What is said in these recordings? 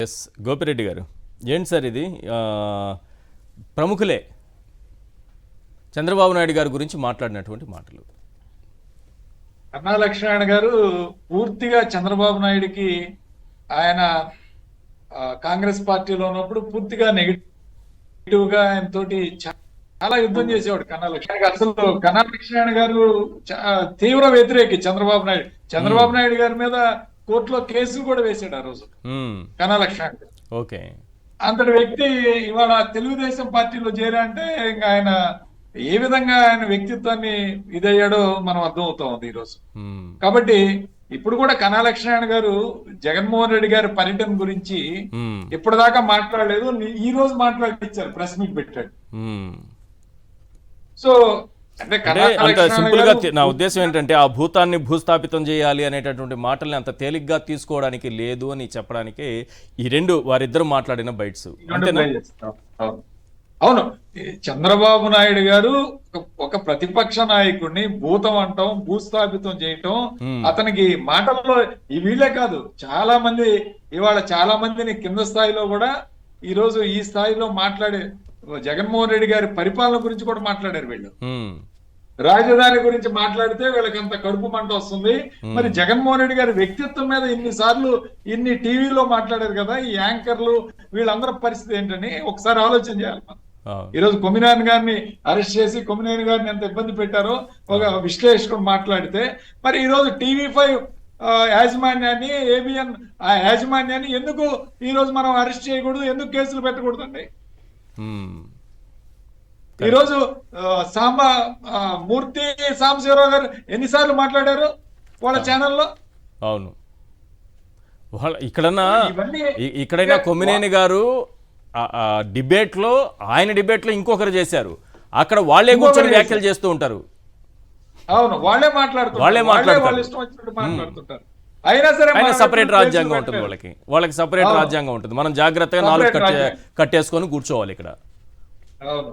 Yes Gopireddy గారు, ఏంటి sir ఇది? ప్రముఖులే చంద్రబాబు నాయుడు గారి గురించి మాట్లాడినటువంటి మాటలు. కన్నా లక్ష్మణ గారు పూర్తిగా చంద్రబాబు నాయుడికి ఆయన కాంగ్రెస్ పార్టీలో ఉన్నప్పుడు పూర్తిగా నెగిటివ్ గా ఆయన తోటి చాలా యుద్ధం చేసేవాడు కన్నా లక్ష్మణ. అసలు కన్నా లక్ష్మణ గారు తీవ్ర వ్యతిరేకి చంద్రబాబు నాయుడు గారి మీద కోర్టులో కేసులు కూడా వేశాడు ఆ రోజు కన్నా లక్ష్మణ గారు. ఓకే, అంతటి వ్యక్తి ఇవాళ తెలుగుదేశం పార్టీలో చేరా అంటే ఇంకా ఆయన ఏ విధంగా ఆయన వ్యక్తిత్వాన్ని ఇదయ్యాడో మనం అర్థం అవుతా ఉంది ఈరోజు. కాబట్టి ఇప్పుడు కూడా కన్నా లక్ష్మణ గారు జగన్మోహన్ రెడ్డి గారి పర్యటన గురించి ఇప్పటిదాకా మాట్లాడలేదు. ఈ రోజు మాట్లాడిచ్చారు, ప్రెస్ మీట్ పెట్టాడు. సో అంటే అంత సింపుల్ గా నా ఉద్దేశం ఏంటంటే ఆ భూతాన్ని భూస్థాపితం చేయాలి అనేటటువంటి మాటల్ని అంత తేలిగ్గా తీసుకోవడానికి లేదు అని చెప్పడానికి ఈ రెండు వారిద్దరు మాట్లాడిన బైట్స్. అవును, చంద్రబాబు నాయుడు గారు ఒక ప్రతిపక్ష నాయకుడిని భూతం అంటాం, భూస్థాపితం చేయటం అతనికి మాటల్లో ఈ వీళ్ళే కాదు, చాలా మంది ఇవాళ చాలా మందిని కింద స్థాయిలో కూడా ఈ రోజు ఈ స్థాయిలో మాట్లాడే జగన్మోహన్ రెడ్డి గారి పరిపాలన గురించి కూడా మాట్లాడారు వీళ్ళు. రాజధాని గురించి మాట్లాడితే వీళ్ళకి అంత కడుపు మంట వస్తుంది. మరి జగన్మోహన్ రెడ్డి గారి వ్యక్తిత్వం మీద ఇన్ని టీవీలో మాట్లాడారు కదా, ఈ యాంకర్లు వీళ్ళందరి పరిస్థితి ఏంటని ఒకసారి ఆలోచన చేయాలి. ఈ రోజు కొమ్మినేని గారిని అరెస్ట్ చేసి కొమ్మినేని గారిని ఎంత ఇబ్బంది పెట్టారో ఒక విశ్లేషకుడు మాట్లాడితే, మరి ఈ రోజు టీవీ5 యాజమాన్యాన్ని, ఏబిఎన్ యాజమాన్యాన్ని ఎందుకు ఈ రోజు మనం అరెస్ట్ చేయకూడదు, ఎందుకు కేసులు పెట్టకూడదండి? ఈ రోజు మూర్తి సాంబశివరావు గారు ఎన్నిసార్లు మాట్లాడారు వాళ్ళ ఛానల్లో? అవును, ఇక్కడైనా కొమ్మినేని గారు డిబేట్ లో ఇంకొకరు చేశారు, అక్కడ వాళ్ళే కూర్చొని వ్యాఖ్యలు చేస్తూ ఉంటారు. అవును, వాళ్ళే మాట్లాడుతుంటారు. అయినా సరే సపరేట్ రాజ్యాంగం ఉంటుంది, వాళ్ళకి సపరేట్ రాజ్యాంగం ఉంటుంది. మనం జాగ్రత్తగా నాలుగు కట్టేసుకొని కూర్చోవాలి ఇక్కడ. అవును,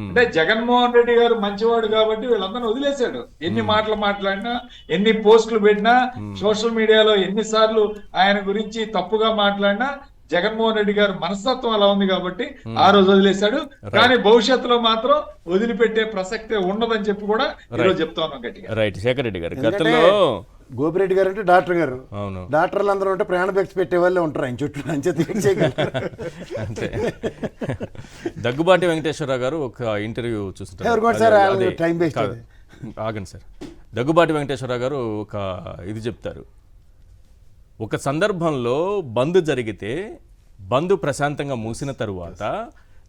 అంటే జగన్మోహన్ రెడ్డి గారు మంచివాడు కాబట్టి వీళ్ళందరినీ వదిలేశాడు. ఎన్ని మాటలు మాట్లాడినా, ఎన్ని పోస్టులు పెట్టినా, సోషల్ మీడియాలో ఎన్నిసార్లు ఆయన గురించి తప్పుగా మాట్లాడినా జగన్మోహన్ రెడ్డి గారు మనస్తత్వం అలా ఉంది కాబట్టి ఆ రోజు వదిలేశాడు. కానీ భవిష్యత్తులో మాత్రం వదిలిపెట్టే ప్రసక్తే ఉండదని చెప్పి కూడా ఈరోజు చెప్తా ఉన్నాం గట్టిగా. రైట్, శేఖర్ రెడ్డి గారు, గతంలో గోపిరెడ్డి గారు అంటే డాక్టర్ గారు, డాక్టర్లు అందరూ ఉంటే ప్రాణ బెక్స్ పెట్టే వాళ్ళే ఉంటారు ఆయన చుట్టూ. అంతే. దగ్గుబాటి వెంకటేశ్వరరావు గారు ఒక ఇంటర్వ్యూ చూస్తుంటారు. ఆగండి సార్. దగ్గుబాటి వెంకటేశ్వరరావు గారు ఒక ఇది చెప్తారు, ఒక సందర్భంలో బంద్ జరిగితే బంద్ ప్రశాంతంగా మూసిన తరువాత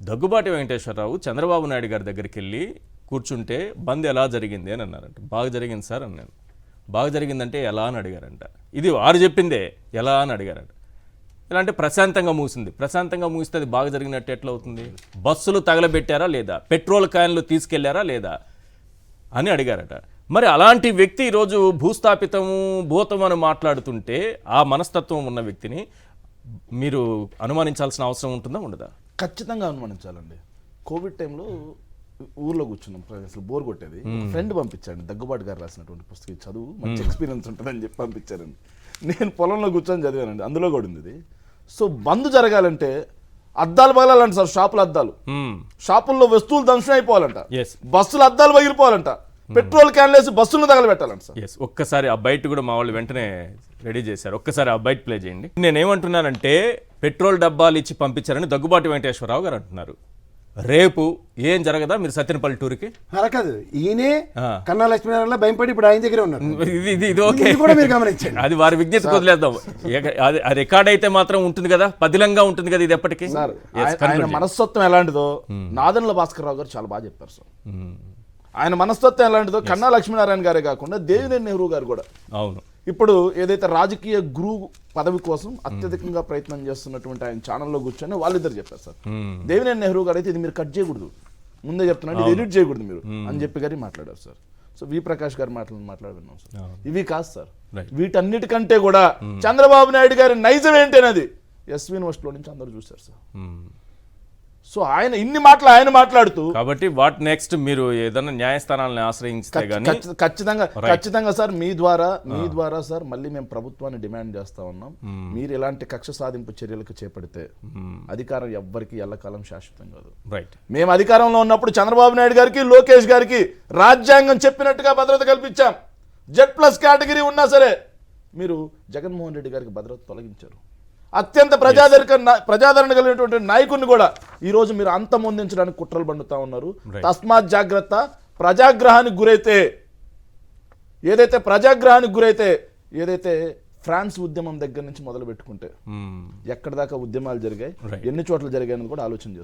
దగ్గుబాటి వెంకటేశ్వరరావు చంద్రబాబు నాయుడు గారి దగ్గరికి వెళ్ళి కూర్చుంటే బంద్ ఎలా జరిగింది అని అన్నారంట. బాగా జరిగింది సార్ అన్నాను. బాగా జరిగిందంటే ఎలా అని అడిగారంట. ఇది వారు చెప్పిందే, ఎలా అని అడిగారంట. ఎలా అంటే ప్రశాంతంగా మూసింది. ప్రశాంతంగా మూస్తే అది బాగా జరిగినట్టు ఎట్లా అవుతుంది? బస్సులు తగలబెట్టారా లేదా, పెట్రోల్ క్యాన్లు తీసుకెళ్లారా లేదా అని అడిగారట. మరి అలాంటి వ్యక్తి ఈరోజు భూస్థాపితము భూతం అని మాట్లాడుతుంటే ఆ మనస్తత్వం ఉన్న వ్యక్తిని మీరు అనుమానించాల్సిన అవసరం ఉంటుందా ఉండదా? ఖచ్చితంగా అనుమానించాలండి. కోవిడ్ టైంలో ఊర్లో కూర్చున్నాం, అసలు బోర్ కొట్టేది. ఫ్రెండ్ పంపించాడు, దగ్గుబాటు గారు రాసినటువంటి పుస్తకం చదువు, మంచి ఎక్స్పీరియన్స్ ఉంటుందని చెప్పి పంపించారండి. నేను పొలంలో కూర్చొని చదివానండి, అందులో కూడా ఉంది. సో బంద్ జరగాలంటే అద్దాలు పగలాలంట సార్, షాపుల అద్దాలు, షాపుల్లో వస్తువులు ధ్వంసం అయిపోవాలంట, బస్సుల అద్దాలు పగిలిపోవాలంట, పెట్రోల్ క్యాన్లు వేసి బస్సులను తగలబెట్టాలంట సార్. ఒక్కసారి ఆ బైట్ కూడా మా వాళ్ళు వెంటనే రెడీ చేశారు, ఒక్కసారి ఆ బైట్ ప్లే చేయండి. నేనేమంటున్నానంటే పెట్రోల్ డబ్బాలు ఇచ్చి పంపించారని దగ్గుబాటి వెంకటేశ్వరరావు గారు అంటున్నారు. రేపు ఏం జరగదా మీరు సత్యనపల్లి టూర్కి? అలా కాదు, ఈయనే కన్నా లక్ష్మీనారాయణ భయపడి ఇప్పుడు ఆయన దగ్గరే ఉన్నారు. ఇది ఓకే, అది వారి విజ్ఞత వదిలేద్దాం. అది రికార్డ్ అయితే మాత్రం ఉంటుంది కదా, పదిలంగా ఉంటుంది కదా ఇది ఎప్పటికీ. ఆయన మనస్తత్వం ఎలాంటిదో నాదెండ్ల భాస్కర్ రావు గారు చాలా బాగా చెప్పారు సార్. ఆయన మనస్తత్వం ఎలాంటిదో కన్నా లక్ష్మీనారాయణ గారే కాకుండా దేవినేని నెహ్రూ గారు కూడా. అవును, ఇప్పుడు ఏదైతే రాజకీయ గురువు పదవి కోసం అత్యధికంగా ప్రయత్నం చేస్తున్నటువంటి ఆయన ఛానల్లో కూర్చొని వాళ్ళిద్దరు చెప్పారు సార్. దేవినేని నెహ్రూ గారు అయితే ఇది మీరు కట్ చేయకూడదు, ముందే చెప్తున్నాడు, ఇది ఎడిట్ చేయకూడదు మీరు అని చెప్పి గారి మాట్లాడారు సార్. సో వి ప్రకాష్ గారు మాట్లాడుతున్నాం సార్. ఇవి కాదు సార్, వీటన్నిటికంటే కూడా చంద్రబాబు నాయుడు గారి నైజం ఏంటనేది ఎస్వి యూనివర్సిటీలో నుంచి అందరూ చూశారు సార్. సో ఆయన ఇన్ని మాటలు ఆయన మాట్లాడుతూ కాబట్టి వాట్ నెక్స్ట్ మీరు ఏదైనా న్యాయస్థానాలను ఆశ్రయిస్తే గానీ ఖచ్చితంగా సార్ మీ ద్వారా సార్ మళ్ళీ మేము ప్రభుత్వాన్ని డిమాండ్ చేస్తా ఉన్నాం. మీరు ఇలాంటి కక్ష సాధింపు చర్యలకు చేపడితే అధికారం ఎవ్వరికి ఎల్లకాలం శాశ్వతం కాదు. రైట్. మేము అధికారంలో ఉన్నప్పుడు చంద్రబాబు నాయుడు గారికి లోకేష్ గారికి రాజ్యాంగం చెప్పినట్టుగా భద్రత కల్పించాం. Z+ కేటగిరీ ఉన్నా సరే మీరు జగన్మోహన్ రెడ్డి గారికి భద్రత తొలగించారు. అత్యంత ప్రజాదరణ కలిగినటువంటి నాయకుడిని కూడా ఈ రోజు మీరు అంతమొందించడానికి కుట్రలు పండుతా ఉన్నారు. తస్మాత్ జాగ్రత్త. ప్రజాగ్రహానికి గురైతే ఏదైతే ఫ్రాన్స్ ఉద్యమం దగ్గర నుంచి మొదలు పెట్టుకుంటే ఎక్కడి దాకా ఉద్యమాలు జరిగాయి, ఎన్ని చోట్ల జరిగాయని కూడా ఆలోచన చేస్తారు.